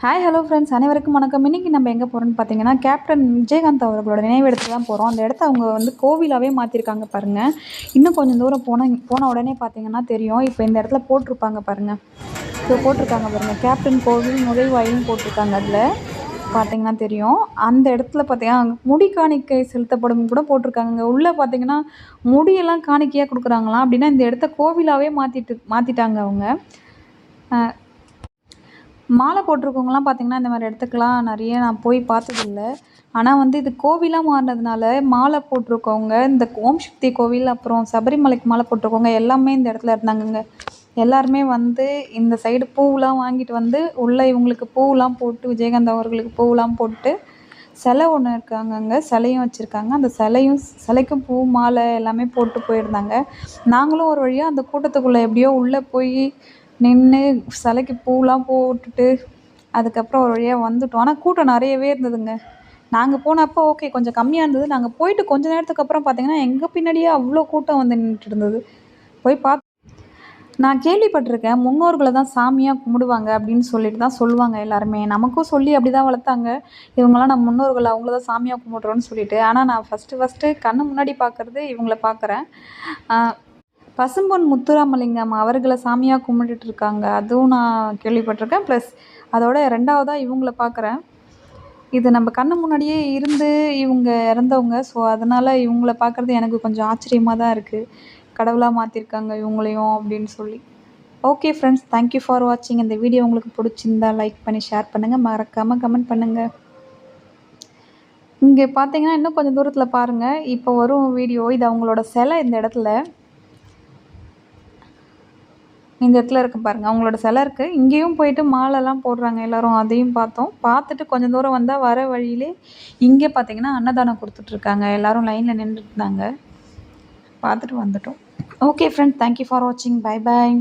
Hi hello friends, அனைவருக்கும் வணக்கம். இன்றைக்கி நம்ம எங்கே போகிறோன்னு பார்த்தீங்கன்னா, கேப்டன் விஜயகாந்த் அவர்களோட நினைவிடத்துக்கு தான் போகிறோம். அந்த இடத்த அவங்க கோவிலாகவே மாற்றிருக்காங்க பாருங்கள். இன்னும் கொஞ்சம் தூரம் போன உடனே பார்த்தீங்கன்னா தெரியும். இப்போ இந்த இடத்துல போட்டிருப்பாங்க பாருங்கள். இப்போ போட்டிருக்காங்க பாருங்கள், கேப்டன் கோவில் நுழைவாயில்னு போட்டிருக்காங்க. அதில் பார்த்தீங்கன்னா தெரியும். அந்த இடத்துல பார்த்தீங்கன்னா முடி காணிக்கை செலுத்தப்படும் கூட போட்டிருக்காங்க. உள்ளே பார்த்தீங்கன்னா முடியெல்லாம் காணிக்கையாக கொடுக்குறாங்களாம். அப்படின்னா இந்த இடத்த கோவிலாகவே மாற்றிட்டாங்க அவங்க. மாலை போட்டிருக்கவங்கலாம் பார்த்திங்கன்னா இந்த மாதிரி இடத்துக்குலாம் நிறைய நான் போய் பார்த்ததில்ல. ஆனால் இது கோவிலாக மாறினதுனால மாலை போட்டிருக்கவங்க, இந்த ஓம் சக்தி கோவில், அப்புறம் சபரிமலைக்கு மாலை போட்டிருக்கவங்க எல்லாமே இந்த இடத்துல இருந்தாங்கங்க. எல்லாருமே இந்த சைடு பூவெலாம் வாங்கிட்டு உள்ளே இவங்களுக்கு பூவெலாம் போட்டு, விஜயகாந்த் அவர்களுக்கு பூவெலாம் போட்டு சிலை ஒன்று இருக்காங்கங்க, சிலையும் வச்சுருக்காங்க. அந்த சிலைக்கும் பூ மாலை எல்லாமே போட்டு போயிருந்தாங்க. நாங்களும் ஒரு வழியாக அந்த கூட்டத்துக்குள்ளே எப்படியோ உள்ளே போய் நின்று சிலைக்கு பூவெலாம் போட்டுட்டு அதுக்கப்புறம் ஒரு வழியாக வந்துட்டோம். ஆனால் கூட்டம் நிறையவே இருந்ததுங்க. நாங்கள் போனப்போ ஓகே, கொஞ்சம் கம்மியாக இருந்தது. நாங்கள் போயிட்டு கொஞ்ச நேரத்துக்கு அப்புறம் பார்த்திங்கன்னா எங்கள் பின்னாடியே அவ்வளோ கூட்டம் நின்றுட்டு இருந்தது. போய் நான் கேள்விப்பட்டிருக்கேன், முன்னோர்களை தான் சாமியாக கும்பிடுவாங்க அப்படின்னு சொல்லிட்டு தான் சொல்லுவாங்க எல்லாருமே. நமக்கும் சொல்லி அப்படி தான் வளர்த்தாங்க, இவங்களாம் நம்ம முன்னோர்கள், அவங்கள தான் சாமியாக கும்பிட்றோன்னு சொல்லிட்டு. ஆனால் நான் ஃபஸ்ட்டு கண்ணு முன்னாடி பார்க்குறது இவங்கள பார்க்குறேன். பசும்பொன் முத்துராமலிங்கம் அவர்களை சாமியாக கும்பிட்டுட்ருக்காங்க, அதுவும் நான் கேள்விப்பட்டிருக்கேன். ப்ளஸ் அதோட 2வதாக இவங்கள பார்க்குறேன். இது நம்ம கண்ணு முன்னாடியே இருந்து இவங்க இறந்தவங்க. ஸோ அதனால் இவங்கள பார்க்குறது எனக்கு கொஞ்சம் ஆச்சரியமாக தான் இருக்குது. கடவுளாக மாற்றிருக்காங்க இவங்களையும் அப்படின்னு சொல்லி. ஓகே ஃப்ரெண்ட்ஸ், தேங்க்யூ ஃபார் வாட்சிங். இந்த வீடியோ உங்களுக்கு பிடிச்சிருந்தா லைக் பண்ணி ஷேர் பண்ணுங்கள், மறக்காமல் கமெண்ட் பண்ணுங்கள். இங்கே பார்த்தீங்கன்னா இன்னும் கொஞ்சம் தூரத்தில் பாருங்கள், இப்போ வரும் வீடியோ. இது அவங்களோட சிலை இந்த இடத்துல இருக்குது பாருங்கள். அவங்களோட சிலை இருக்குது. இங்கேயும் போயிட்டு மாலைலாம் போடுறாங்க எல்லோரும், அதையும் பார்த்தோம். பார்த்துட்டு கொஞ்சம் தூரம் வந்தால் வர வழியிலே இங்கே பார்த்தீங்கன்னா அன்னதானம் கொடுத்துட்ருக்காங்க. எல்லோரும் லைனில் நின்றுட்டு இருந்தாங்க, பார்த்துட்டு வந்துட்டோம். ஓகே ஃப்ரெண்ட்ஸ், தேங்க்யூ ஃபார் வாட்சிங். Bye bye.